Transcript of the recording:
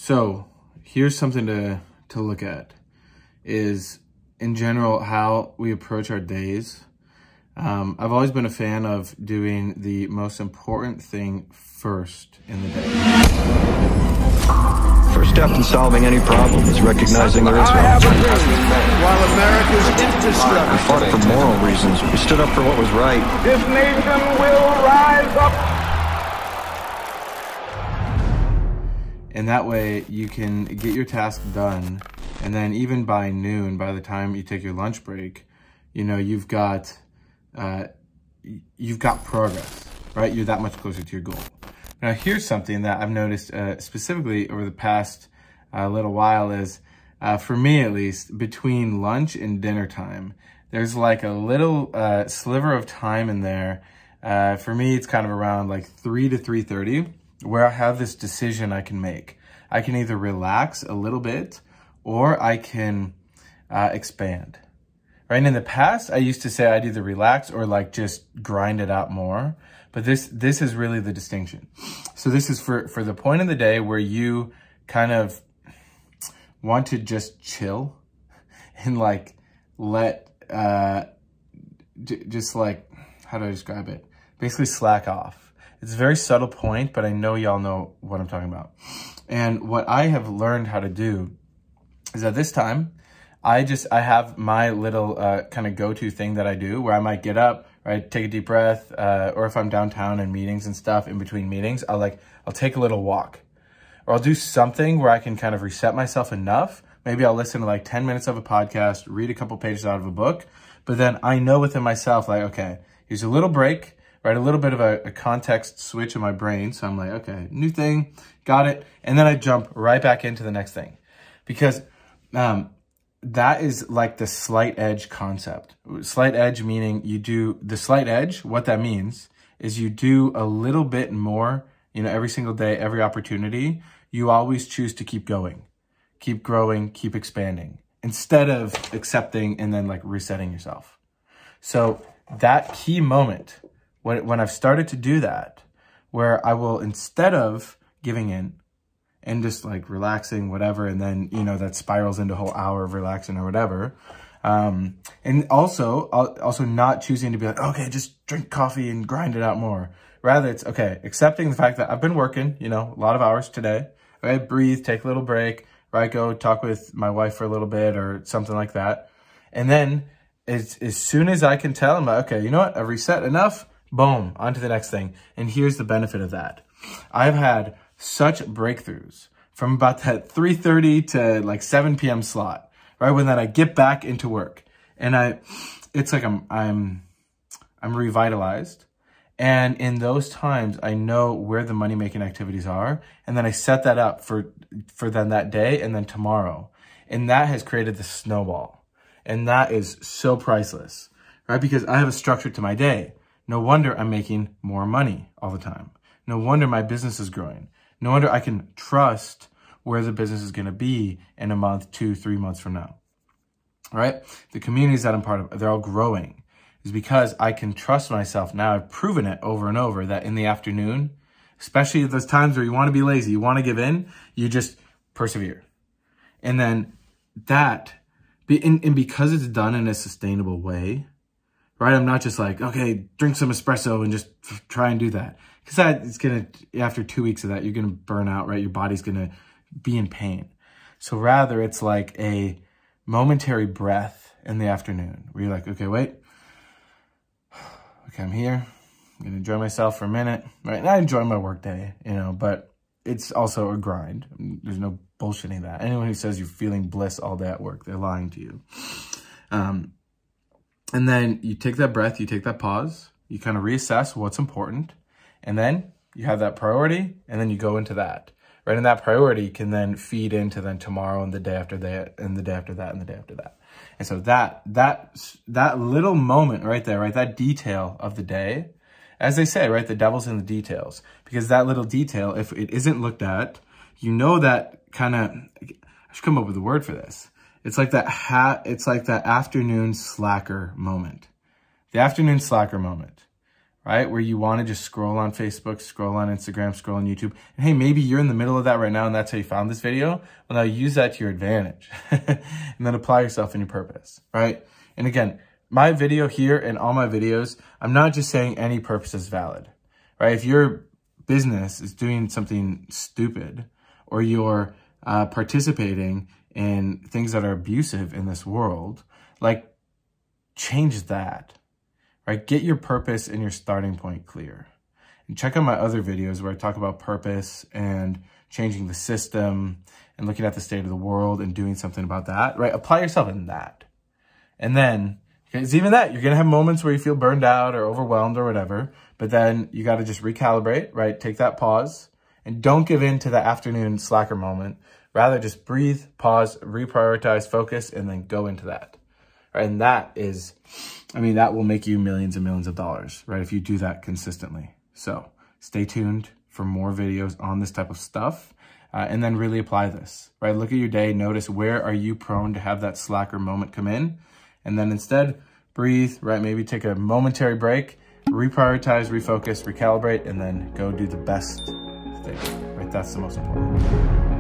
So here's something to look at is in general how we approach our days. I've always been a fan of doing the most important thing first in the day. First step in solving any problem is recognizing there is no alternative. While America's infrastructure We fought for moral reasons. We stood up for what was right. This nation will rise up. And that way you can get your task done. And then even by noon, by the time you take your lunch break, you know, you've got progress, right? You're that much closer to your goal. Now, here's something that I've noticed specifically over the past little while is, for me at least, between lunch and dinner time, there's like a little sliver of time in there. For me, it's kind of around like 3 to 3:30, where I have this decision I can make. I can either relax a little bit or I can expand. Right? And in the past, I used to say I'd either relax or like just grind it out more. But this is really the distinction. So this is for the point of the day where you kind of want to just chill and like let, just like, how do I describe it? Basically slack off. It's a very subtle point, but I know y'all know what I'm talking about. And what I have learned how to do is at this time, I have my little kind of go-to thing that I do where I might get up, right, take a deep breath, or if I'm downtown in meetings and stuff, in between meetings, I'll take a little walk. Or I'll do something where I can kind of reset myself enough. Maybe I'll listen to like 10 minutes of a podcast, read a couple pages out of a book, but then I know within myself, like, okay, here's a little break, right, a little bit of a context switch in my brain. So I'm like, okay, new thing, got it. And then I jump right back into the next thing. Because that is like the slight edge concept. Slight edge meaning you do the slight edge. What that means is you do a little bit more, you know, every single day, every opportunity. You always choose to keep going, keep growing, keep expanding instead of accepting and then like resetting yourself. So that key moment when I've started to do that, where I will, instead of giving in, and just like relaxing, whatever. And then, you know, that spirals into a whole hour of relaxing or whatever. And also not choosing to be like, okay, just drink coffee and grind it out more. Rather, it's okay, accepting the fact that I've been working, you know, a lot of hours today, right? Breathe, take a little break, right? Go talk with my wife for a little bit or something like that. And then as soon as I can tell, I'm like, okay, you know what? I've reset enough. Boom, on to the next thing. And here's the benefit of that. I've had such breakthroughs from about that 3:30 to like 7 p.m. slot, right? When then I get back into work and it's like I'm revitalized. And in those times, I know where the money-making activities are. And then I set that up for then that day and then tomorrow. And that has created the snowball. And that is so priceless, right? Because I have a structure to my day. No wonder I'm making more money all the time. No wonder my business is growing. No wonder I can trust where the business is going to be in a month, 2, 3 months from now, right? The communities that I'm part of, they're all growing. It's because I can trust myself now. I've proven it over and over that in the afternoon, especially those times where you want to be lazy, you want to give in, you just persevere. And then and because it's done in a sustainable way, right? I'm not just like, okay, drink some espresso and just try and do that. Because it's going to, after 2 weeks of that, you're going to burn out, right? Your body's going to be in pain. So rather, it's like a momentary breath in the afternoon where you're like, okay, wait. Okay, I'm here. I'm going to enjoy myself for a minute, right? And I enjoy my work day, you know, but it's also a grind. There's no bullshitting that. Anyone who says you're feeling bliss all day at work, they're lying to you. And then you take that breath, you take that pause, you kind of reassess what's important. And then you have that priority, and then you go into that, right? And that priority can then feed into then tomorrow and the day after that, and the day after that, and the day after that. And so that little moment right there, right? That detail of the day, as they say, right? The devil's in the details, because that little detail, if it isn't looked at, you know, that kind of, I should come up with a word for this. It's like that afternoon slacker moment, the afternoon slacker moment. right? Where you want to just scroll on Facebook, scroll on Instagram, scroll on YouTube. And hey, maybe you're in the middle of that right now and that's how you found this video. Well, now use that to your advantage and then apply yourself in your purpose, right? And again, my video here and all my videos, I'm not just saying any purpose is valid, right? If your business is doing something stupid or you're participating in things that are abusive in this world, like change that, right? Get your purpose and your starting point clear. And check out my other videos where I talk about purpose and changing the system and looking at the state of the world and doing something about that, right? Apply yourself in that. And then, because even that, you're going to have moments where you feel burned out or overwhelmed or whatever, but then you got to just recalibrate, right? Take that pause and don't give in to the afternoon slacker moment. Rather just breathe, pause, reprioritize, focus, and then go into that. Right? And that is, I mean, that will make you millions and millions of dollars, right? If you do that consistently. So stay tuned for more videos on this type of stuff. And then really apply this, right? Look at your day, notice where are you prone to have that slacker moment come in? And then instead, breathe, right? Maybe take a momentary break, reprioritize, refocus, recalibrate, and then go do the best thing, right? That's the most important.